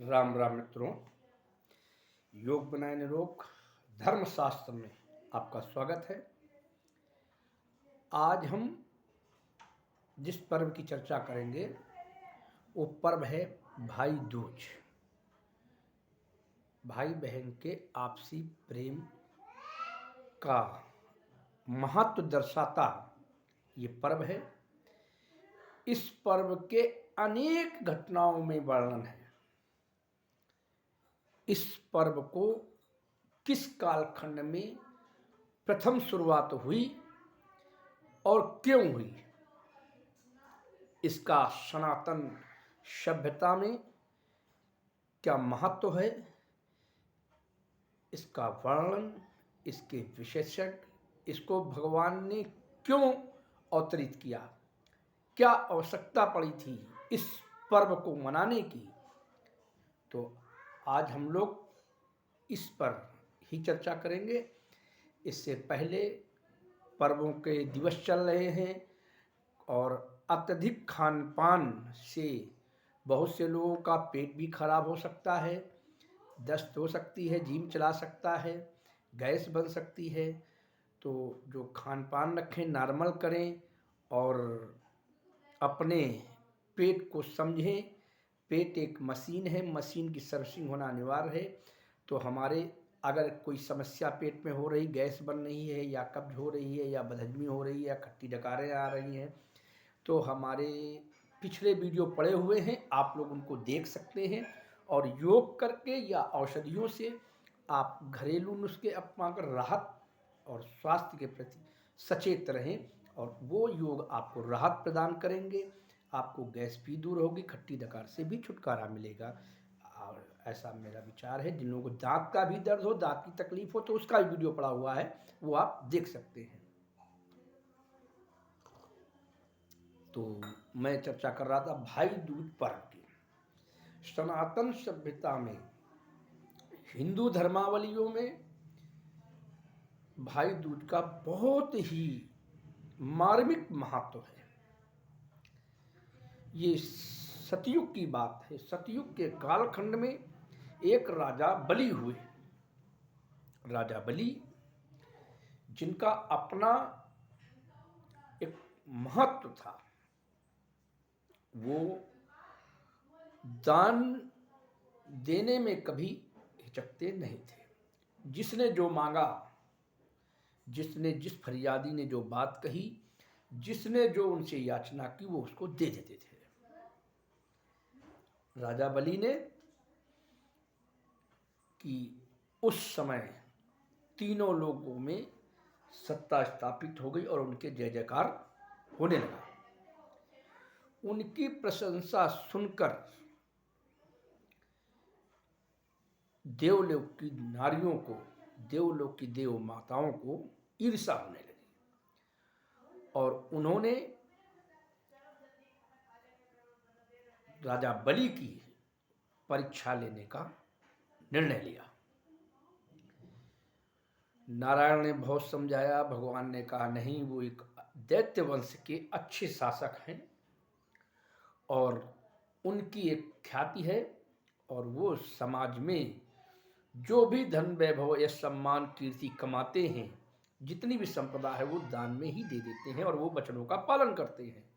राम राम मित्रों, योग बनाए निरोग धर्मशास्त्र में आपका स्वागत है। आज हम जिस पर्व की चर्चा करेंगे वो पर्व है भाई दूज। भाई बहन के आपसी प्रेम का महत्व दर्शाता ये पर्व है। इस पर्व के अनेक घटनाओं में वर्णन है। इस पर्व को किस कालखंड में प्रथम शुरुआत हुई और क्यों हुई, इसका सनातन सभ्यता में क्या महत्व है, इसका वर्णन, इसके विशेषज्ञ, इसको भगवान ने क्यों अवतरित किया, क्या आवश्यकता पड़ी थी इस पर्व को मनाने की, तो आज हम लोग इस पर ही चर्चा करेंगे। इससे पहले पर्वों के दिवस चल रहे हैं और अत्यधिक खान पान से बहुत से लोगों का पेट भी खराब हो सकता है, दस्त हो सकती है, जीभ चला सकता है, गैस बन सकती है। तो जो खान पान रखें नॉर्मल करें और अपने पेट को समझें। पेट एक मशीन है, मशीन की सर्विसिंग होना अनिवार्य है। तो हमारे अगर कोई समस्या पेट में हो रही, गैस बन रही है या कब्ज हो रही है या बदहजमी हो रही है या खट्टी डकारें आ रही हैं, तो हमारे पिछले वीडियो पड़े हुए हैं, आप लोग उनको देख सकते हैं और योग करके या औषधियों से आप घरेलू नुस्खे अपनाकर राहत और स्वास्थ्य के प्रति सचेत रहें और वो योग आपको राहत प्रदान करेंगे। आपको गैस भी दूर होगी, खट्टी डकार से भी छुटकारा मिलेगा। और ऐसा मेरा विचार है। जिन लोगों को दांत का भी दर्द हो, दांत की तकलीफ हो, तो उसका भी वीडियो पड़ा हुआ है, वो आप देख सकते हैं। तो मैं चर्चा कर रहा था भाई दूज पर्व की। सनातन सभ्यता में, हिंदू धर्मावलियों में भाई दूज का बहुत ही मार्मिक महत्व है। ये सतयुग की बात है। सतयुग के कालखंड में एक राजा बलि हुए। राजा बलि, जिनका अपना एक महत्व था, वो दान देने में कभी हिचकते नहीं थे। जिसने जो मांगा, जिसने जिस फरियादी ने जो बात कही, जिसने जो उनसे याचना की, वो उसको दे देते थे। राजा बलि ने कि उस समय तीनों लोगों में सत्ता स्थापित हो गई और उनके जय जयकार होने लगा। उनकी प्रशंसा सुनकर देवलोक की नारियों को, देवलोक की देव माताओं को ईर्ष्या होने लगी और उन्होंने राजा बलि की परीक्षा लेने का निर्णय लिया। नारायण ने बहुत समझाया, भगवान ने कहा नहीं, वो एक दैत्य वंश के अच्छे शासक हैं और उनकी एक ख्याति है और वो समाज में जो भी धन वैभव या सम्मान कीर्ति कमाते हैं, जितनी भी संपदा है, वो दान में ही दे देते हैं और वो वचनों का पालन करते हैं।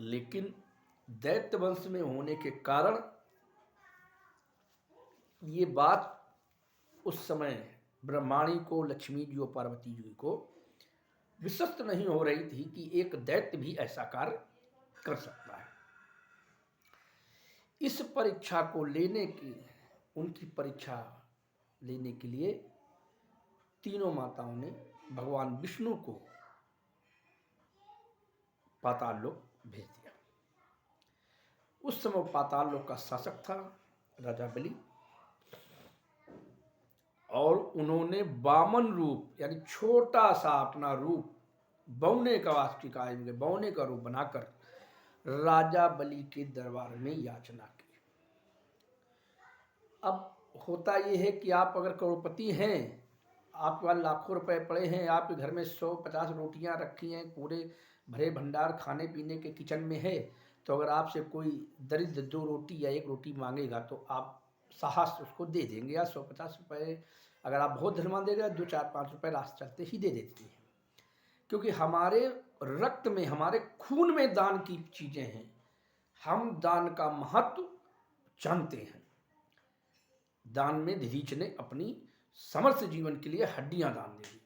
लेकिन दैत्य वंश में होने के कारण ये बात उस समय ब्रह्माणी को, लक्ष्मी जी और पार्वती जी को विश्वस्त नहीं हो रही थी कि एक दैत्य भी ऐसा कार्य कर सकता है। इस परीक्षा को लेने की, उनकी परीक्षा लेने के लिए तीनों माताओं ने भगवान विष्णु को पाताल लोक भेज दिया। उस समय पाताल लोक का शासक था राजा बलि और उन्होंने वामन रूप यानी छोटा सा अपना रूप, बौने का वास्तिकाय में बौने का रूप बनाकर राजा बलि के दरबार में याचना की। अब होता यह है कि आप अगर करोड़पति हैं, आपके पास लाखों रुपए पड़े हैं, आपके घर में 150 रोटियां रखी हैं, पूरे भरे भंडार खाने पीने के किचन में है, तो अगर आपसे कोई दरिद्र 2 रोटी या 1 रोटी मांगेगा तो आप साहस उसको दे देंगे, या 150 रुपये, अगर आप बहुत धनवान देगा 2, 4, 5 रुपये रास्ते चलते ही दे देते हैं। क्योंकि हमारे रक्त में, हमारे खून में दान की चीज़ें हैं। हम दान का महत्व जानते हैं। दान में दधीच ने अपनी समस्त जीवन के लिए हड्डियां दान दे दी।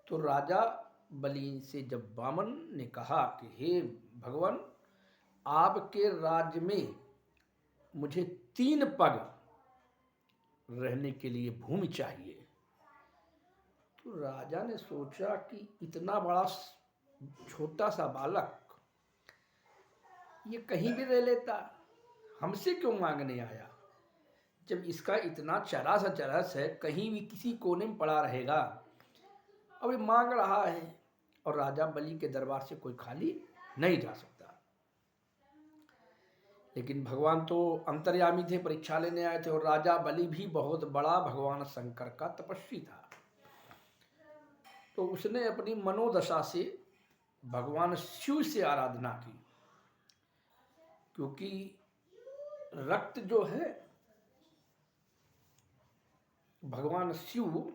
तो राजा बलि से जब वामन ने कहा कि हे भगवान, आपके राज्य में मुझे 3 पग रहने के लिए भूमि चाहिए। तो राजा ने सोचा कि इतना बड़ा छोटा सा बालक ये कहीं भी रह लेता, हमसे क्यों मांगने आया? जब इसका इतना चरस है, कहीं भी किसी कोने में पड़ा रहेगा, अब ये मांग रहा है, और राजा बलि के दरबार से कोई खाली नहीं जा सकता। लेकिन भगवान तो अंतर्यामी थे, परीक्षा लेने आए थे, और राजा बलि भी बहुत बड़ा भगवान शंकर का तपस्वी था। तो उसने अपनी मनोदशा से भगवान शिव से आराधना की, क्योंकि रक्त जो है, भगवान शिव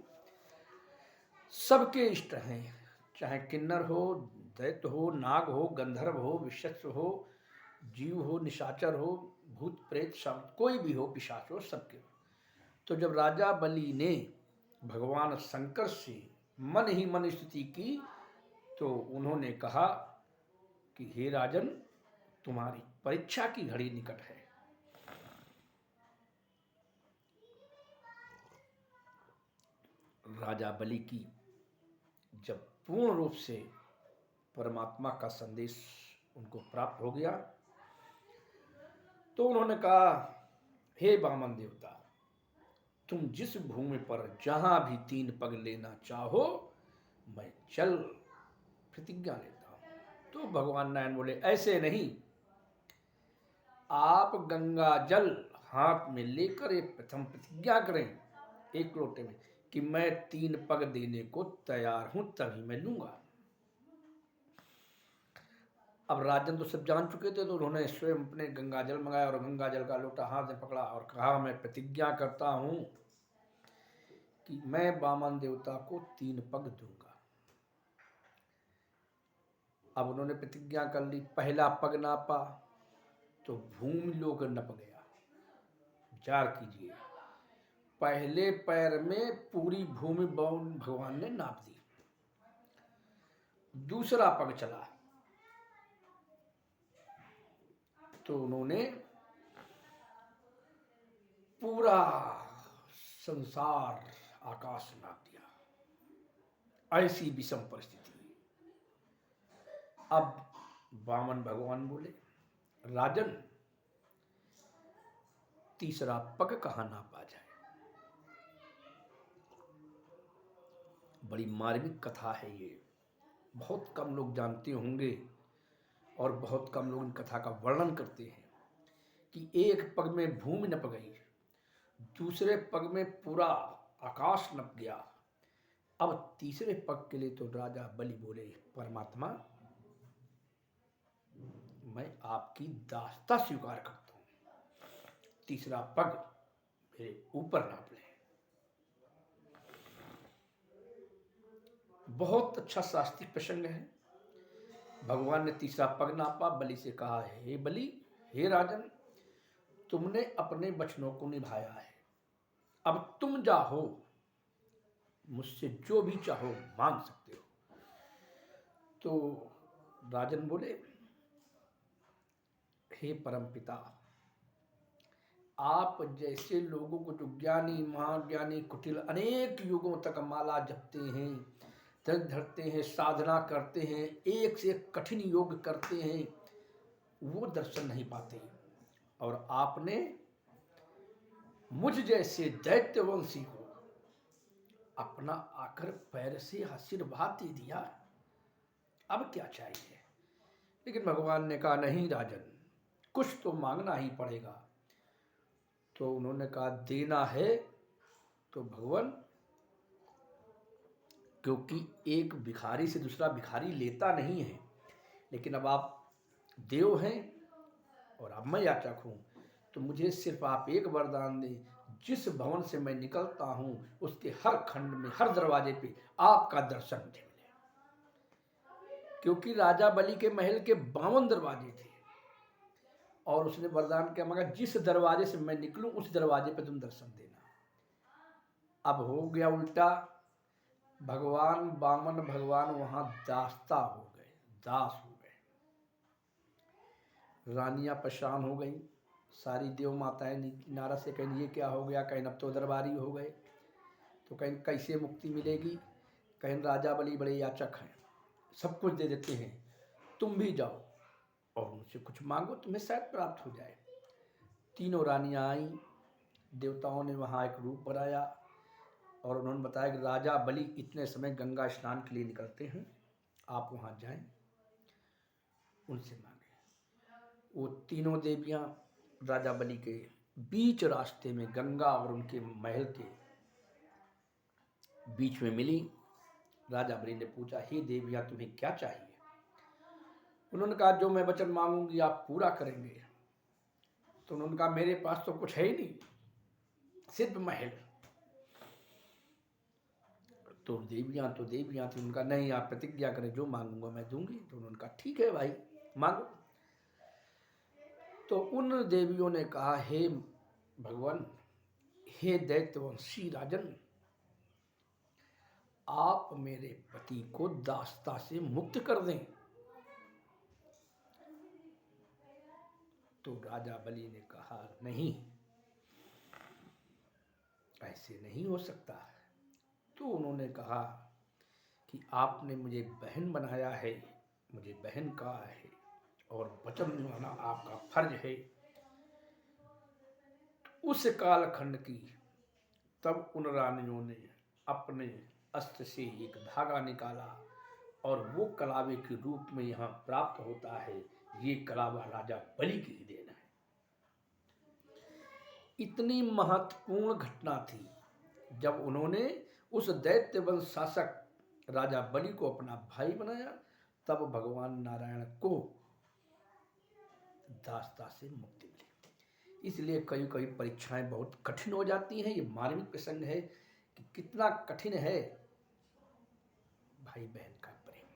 सबके इष्ट हैं, चाहे किन्नर हो, दैत्य हो, नाग हो, गंधर्व हो, विश्व हो, जीव हो, निशाचर हो, भूत प्रेत, सब कोई भी हो, पिशाच हो, सबके। तो जब राजा बलि ने भगवान शंकर से मन ही मन स्तुति की, तो उन्होंने कहा कि हे राजन, तुम्हारी परीक्षा की घड़ी निकट है। राजा बलि की जब पूर्ण रूप से परमात्मा का संदेश उनको प्राप्त हो गया, तो उन्होंने कहा, हे वामन देवता, तुम जिस भूमि पर जहां भी 3 पग लेना चाहो, मैं चल प्रतिज्ञा लेता हूं। तो भगवान नारायण बोले, ऐसे नहीं, आप गंगा जल हाथ में लेकर एक प्रथम प्रतिज्ञा करें, 1 लोटे में, कि मैं 3 पग देने को तैयार हूं, तभी मैं लूंगा। अब राजन तो सब जान चुके थे, तो उन्होंने स्वयं अपने गंगा जल मंगाया और गंगा जल का लोटा हाथ में पकड़ा और कहा, मैं प्रतिज्ञा करता हूं कि मैं वामन देवता को 3 पग दूंगा। अब उन्होंने प्रतिज्ञा कर ली। पहला पग नापा तो भूमि लोक नप गया। विचार कीजिए, पहले पैर में पूरी भूमि भगवान ने नाप दी। दूसरा पग चला तो उन्होंने पूरा संसार, आकाश नाप दिया। ऐसी विषम परिस्थिति। अब वामन भगवान बोले, राजन, तीसरा पग कहां नापा जाए? बड़ी मार्मिक कथा है ये, बहुत कम लोग जानते होंगे और बहुत कम लोग इन कथा का वर्णन करते हैं कि एक पग में भूमि नप गई, दूसरे पग में पूरा आकाश नप गया। अब तीसरे पग के लिए तो राजा बलि बोले, परमात्मा, मैं आपकी दासता स्वीकार करता हूं, तीसरा पग मेरे ऊपर नाप ले। बहुत अच्छा शास्त्रीय प्रसंग है। भगवान ने तीसरा पग नापा, बलि से कहा, हे बलि, हे राजन, तुमने अपने वचनों को निभाया है, अब तुम जाओ, मुझसे जो भी चाहो मांग सकते हो। तो राजन बोले, हे परमपिता, आप जैसे लोगों को जो ज्ञानी, महाज्ञानी, कुटिल अनेक युगों तक माला जपते हैं, धन धरते हैं, साधना करते हैं, एक से एक कठिन योग करते हैं, वो दर्शन नहीं पाते, और आपने मुझ जैसे दैत्यवंशी को अपना आकर पैर से आशीर्वाद दे दिया, अब क्या चाहिए? लेकिन भगवान ने कहा, नहीं राजन, कुछ तो मांगना ही पड़ेगा। तो उन्होंने कहा, देना है तो भगवान, क्योंकि एक भिखारी से दूसरा भिखारी लेता नहीं है, लेकिन अब आप देव हैं और अब मैं याचक हूँ, तो मुझे सिर्फ आप एक वरदान दें, जिस भवन से मैं निकलता हूँ उसके हर खंड में, हर दरवाजे पे आपका दर्शन मुझे मिले। क्योंकि राजा बलि के महल के 52 दरवाजे थे और उसने वरदान क्या मांगा, जिस दरवाजे से मैं निकलूं उस दरवाजे पे तुम दर्शन देना। अब हो गया उल्टा, भगवान वामन भगवान वहां दास्ता हो गए, दास हो गए। रानियां परेशान हो गई, सारी देव माताएं नारद से कहीं ये क्या हो गया, कहीं अब तो दरबारी हो गए, तो कहीं कैसे मुक्ति मिलेगी, कहीं राजा बलि बड़े याचक हैं, सब कुछ दे देते हैं, तुम भी जाओ और उनसे कुछ मांगो, तुम्हें शायद प्राप्त हो जाए। तीनों रानियां आई, देवताओं ने वहाँ एक रूप बनाया और उन्होंने बताया कि राजा बलि इतने समय गंगा स्नान के लिए निकलते हैं, आप वहाँ जाएं, उनसे मांगें। वो तीनों देवियाँ राजा बलि के बीच रास्ते में गंगा और उनके महल के बीच में मिली। राजा बलि ने पूछा, हे देवियाँ तुम्हें क्या चाहिए? उन्होंने कहा, जो मैं वचन मांगूंगी आप पूरा करेंगे। तो उन्होंने कहा, मेरे पास तो कुछ है ही नहीं, सिर्फ महल। तो देवियाँ थी, उनका नहीं, आप प्रतिज्ञा करें, जो मांगूंगा मैं दूंगी। तो उन्होंने कहा, ठीक है भाई, मांगो। तो उन देवियों ने कहा, हे भगवान, हे दैत्यवंशी राजन, आप मेरे पति को दासता से मुक्त कर दें। तो राजा बलि ने कहा, नहीं, ऐसे नहीं हो सकता। तो उन्होंने कहा कि आपने मुझे बहन बनाया है, मुझे बहन कहा है और वचन निभाना आपका फर्ज है। उस कालखंड की तब उन रानियों ने अपने अस्त्र से एक धागा निकाला और वो कलावे के रूप में यहाँ प्राप्त होता है। ये कलावा राजा बलि की ही देन है। इतनी महत्वपूर्ण घटना थी जब उन्होंने उस दैत्य वंश शासक राजा बलि को अपना भाई बनाया, तब भगवान नारायण को दासता से मुक्ति मिली। इसलिए कई कई परीक्षाएं बहुत कठिन हो जाती हैं। ये मार्मिक प्रसंग है कि कितना कठिन है भाई बहन का प्रेम।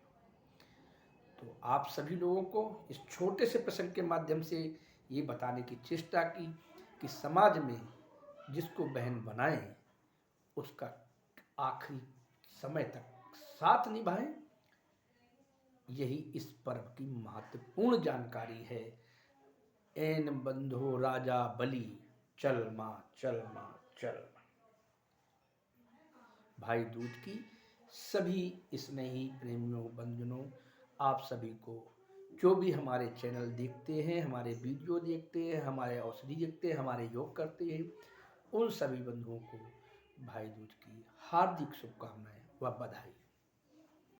तो आप सभी लोगों को इस छोटे से प्रसंग के माध्यम से ये बताने की चेष्टा की कि समाज में जिसको बहन बनाएं उसका आखिरी समय तक साथ निभाएं। यही इस पर्व की महत्वपूर्ण जानकारी है। एन बंधो राजा बलि, चल माँ चल माँ चल माँ। भाई दूज की सभी स्नेही प्रेमियों बंधुओं, आप सभी को, जो भी हमारे चैनल देखते हैं, हमारे वीडियो देखते हैं, हमारे औषधि देखते हैं, हमारे योग करते हैं, उन सभी बंधुओं को भाई दूज की हार्दिक शुभकामनाएं व बधाई।